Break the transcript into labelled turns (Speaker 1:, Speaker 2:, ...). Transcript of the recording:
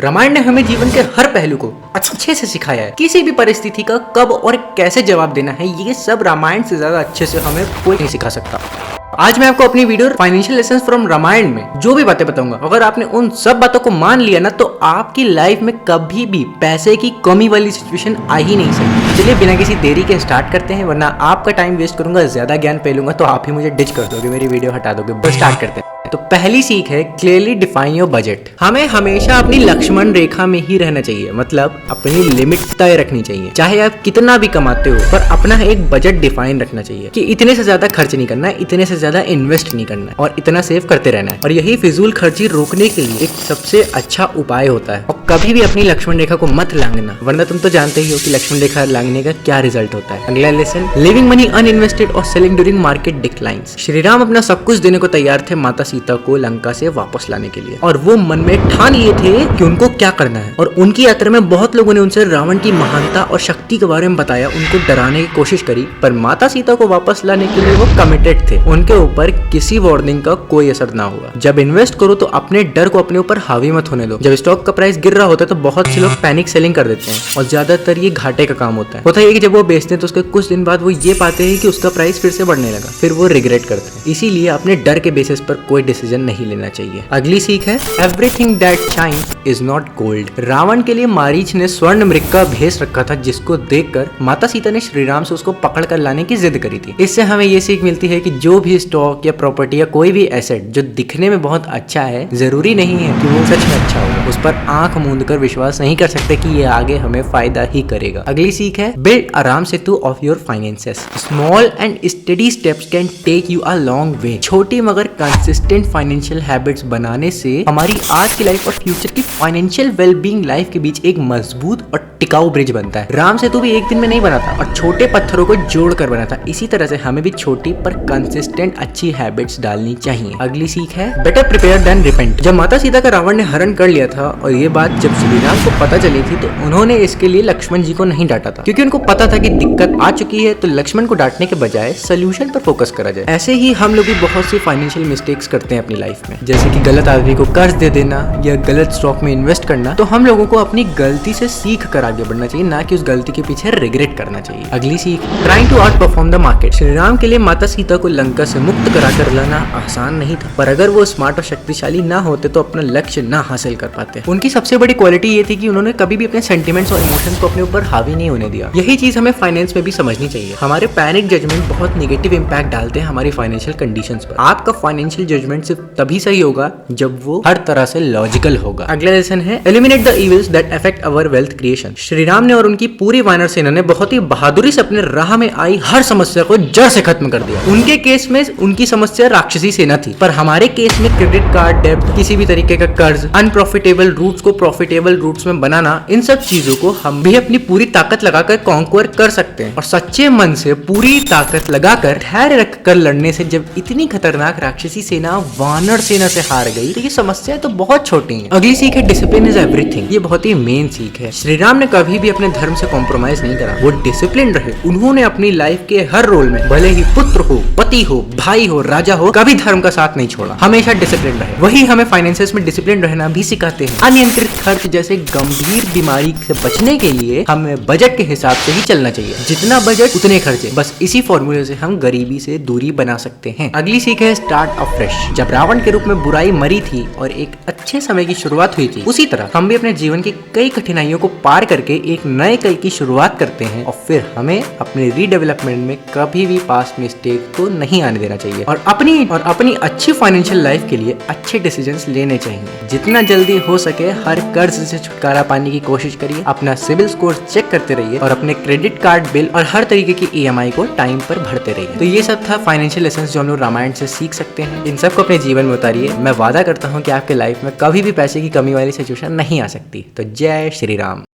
Speaker 1: रामायण ने हमें जीवन के हर पहलू को अच्छे से सिखाया है। किसी भी परिस्थिति का कब और कैसे जवाब देना है, ये सब रामायण से ज्यादा अच्छे से हमें कोई नहीं सिखा सकता। आज मैं आपको अपनी video financial lessons from Ramayan में जो भी बातें बताऊंगा, अगर आपने उन सब बातों को मान लिया ना, तो आपकी लाइफ में कभी भी पैसे की कमी वाली सिचुएशन आ ही नहीं सकती। चलिए बिना किसी देरी के स्टार्ट करते हैं, वरना आपका टाइम वेस्ट करूंगा, ज्यादा ज्ञान फैलूंगा तो आप ही मुझे डिच कर दोगे, मेरी वीडियो हटा दोगे। बस स्टार्ट करते हैं। तो पहली सीख है क्लियरली डिफाइन योर बजट। हमें हमेशा अपनी लक्ष्मण रेखा में ही रहना चाहिए, मतलब अपनी लिमिट तय रखनी चाहिए। चाहे आप कितना भी कमाते हो, पर अपना एक बजट डिफाइन रखना चाहिए कि इतने से ज्यादा खर्च नहीं करना है, इतने से ज्यादा इन्वेस्ट नहीं करना है और इतना सेव करते रहना है। और यही फिजूल खर्ची रोकने के लिए एक सबसे अच्छा उपाय होता है। और कभी भी अपनी लक्ष्मण रेखा को मत लांघना, वरना तुम तो जानते ही हो कि लक्ष्मण रेखा लांघने का क्या रिजल्ट होता है। अगला लेसन, लिविंग मनी अनइन्वेस्टेड और selling during market declines. Shri Ram अपना सब कुछ देने को तैयार थे माता सीता को लंका से वापस लाने के लिए, और वो मन में ठान लिए थे कि उनको क्या करना है। और उनकी यात्रा में बहुत लोगों ने उनसे रावण की महानता और शक्ति के बारे में बताया, उनको डराने की कोशिश करी, पर माता सीता को वापस लाने के लिए वो कमिटेड थे। उनके ऊपर किसी वार्निंग का कोई असर ना हुआ। जब इन्वेस्ट करो तो अपने डर को अपने ऊपर हावी मत होने दो। जब स्टॉक का प्राइस गिर रहा होता है तो बहुत से लोग पैनिक सेलिंग कर देते हैं, और ज्यादातर ये घाटे का काम होता है कि जब वो बेचते हैं तो उसके कुछ दिन बाद वो ये पाते हैं कि उसका प्राइस फिर से बढ़ने लगा, फिर वो रिग्रेट करते हैं। इसीलिए अपने डर के बेसिस पर कोई डिसीजन नहीं लेना चाहिए। अगली सीख है everything that shines is not gold. Ravan के लिए मारीच ने स्वर्ण मृग का भेष रखा था, जिसको देखकर माता सीता ने श्री राम से उसको पकड़ कर लाने की जिद करी थी। इससे हमें ये सीख मिलती है कि जो भी स्टॉक या प्रॉपर्टी या कोई भी एसेट जो दिखने में बहुत अच्छा है, जरूरी नहीं है कि वो सच में अच्छा होगा। उस पर आंख मूंद कर विश्वास नहीं कर सकते कि ये आगे हमें फायदा ही करेगा। अगली सीख है build a Ram Setu of your finances. Small and study steps can take you a long way. छोटी मगर कंसिस्टेंट फाइनेंशियल हैबिट्स बनाने से हमारी आज की लाइफ और फ्यूचर की फाइनेंशियल वेलबींग लाइफ के बीच एक मजबूत और टिकाऊ ब्रिज बनता है। राम सेतु भी एक दिन में नहीं बना था, और छोटे पत्थरों को जोड़कर बना था। इसी तरह से हमें भी छोटी पर कंसिस्टेंट अच्छी हैबिट्स डालनी चाहिए। अगली सीख है बेटर प्रिपेयर देन रिपेंट। जब माता सीता का रावण ने हरण कर लिया था, और ये बात जब श्री राम को पता चली थी, तो उन्होंने इसके लिए लक्ष्मण जी को नहीं डांटा था, क्योंकि उनको पता था कि दिक्कत आ चुकी है, तो लक्ष्मण को डांटने के बजाय सोल्यूशन पर फोकस करा जाए। ऐसे ही हम लोग भी बहुत सी फाइनेंशियल मिस्टेक्स करते हैं अपनी लाइफ में, जैसे कि गलत आदमी को कर्ज दे देना या गलत स्टॉक में इन्वेस्ट करना। तो हम लोगों को अपनी गलती से सीख कर आगे बढ़ना चाहिए, ना कि उस गलती के पीछे रिग्रेट करना चाहिए। अगली सीख trying to outperform the market. Shri Ram के लिए माता सीता को लंका से मुक्त कराकर लाना आसान नहीं था, पर अगर वो स्मार्ट और शक्तिशाली ना होते तो अपना लक्ष्य ना हासिल कर पाते। उनकी सबसे बड़ी क्वालिटी ये थी कि उन्होंने कभी भी अपने सेंटिमेंट्स और इमोशंस को अपने ऊपर हावी नहीं होने दिया। यही चीज हमें फाइनेंस में भी समझनी चाहिए। हमारे पैनिक जजमेंट बहुत नेगेटिव इंपैक्ट डालते हैं हमारी फाइनेंशियल कंडीशंस पर। आपका फाइनेंशियल जजमेंट सिर्फ तभी सही होगा जब वो हर तरह से लॉजिकल होगा। अगला लेसन है eliminate the evils that affect our wealth creation. Shri Ram ने और उनकी पूरी वानर सेना ने बहुत ही बहादुरी से अपने राह में आई हर समस्या को जड़ से खत्म कर दिया। उनके केस में उनकी समस्या राक्षसी सेना थी, पर हमारे केस में क्रेडिट कार्ड डेब्ट, किसी भी तरीके का कर्ज, अनप्रॉफिटेबल रूट्स को प्रॉफिटेबल रूट्स में बनाना, इन सब चीजों को हम भी अपनी पूरी ताकत लगाकर कॉन्क्वर कर सकते हैं। और सच्चे मन से पूरी ताकत लगाकर धैर्य रखकर लड़ने से जब इतनी खतरनाक राक्षसी सेना वानर सेना से हार गई, तो ये समस्या तो बहुत छोटी है। अगली सीख है डिसिप्लिन इज एवरीथिंग। ये बहुत ही मेन सीख है। श्री राम ने कभी भी अपने धर्म से कॉम्प्रोमाइज नहीं करा, वो डिसिप्लिन रहे। उन्होंने अपनी लाइफ के हर रोल में, भले ही पुत्र हो, पति हो, भाई हो, राजा हो, कभी धर्म का साथ नहीं छोड़ा, हमेशा डिसिप्लिन रहे। वही हमें फाइनेंसेस में डिसिप्लिन रहना भी सिखाते हैं। अनियंत्रित खर्च जैसे गंभीर बीमारी से बचने के लिए हमें बजट के हिसाब से ही चलना चाहिए। जितना बजट उतने खर्चे। बस इसी फॉर्मूले से हम गरीबी से दूरी बना सकते हैं। अगली सीख है स्टार्ट अफ्रेश। जब रावण के रूप में बुराई मरी थी और एक अच्छे समय की शुरुआत हुई थी, उसी तरह हम भी अपने जीवन की कई कठिनाइयों को पार करके एक नए कल की शुरुआत करते हैं, और फिर हमें अपने रीडेवलपमेंट में कभी भी पास्ट मिस्टेक को नहीं आने देना चाहिए, और अपनी अच्छी फाइनेंशियल लाइफ के लिए अच्छे डिसीजंस लेने चाहिए। जितना जल्दी हो सके हर कर्ज से छुटकारा पाने की कोशिश करिए, अपना सिविल स्कोर चेक करते रहिए, और अपने क्रेडिट कार्ड बिल और हर तरीके की EMI को टाइम पर भरते रहिए। तो ये सब था फाइनेंशियल लेसन्स जो हम लोग रामायण से सीख सकते हैं। इन सबको अपने जीवन में उतारिए। मैं वादा करता हूँ कि आपके लाइफ में कभी भी पैसे की कमी वाली सिचुएशन नहीं आ सकती। तो जय श्री राम।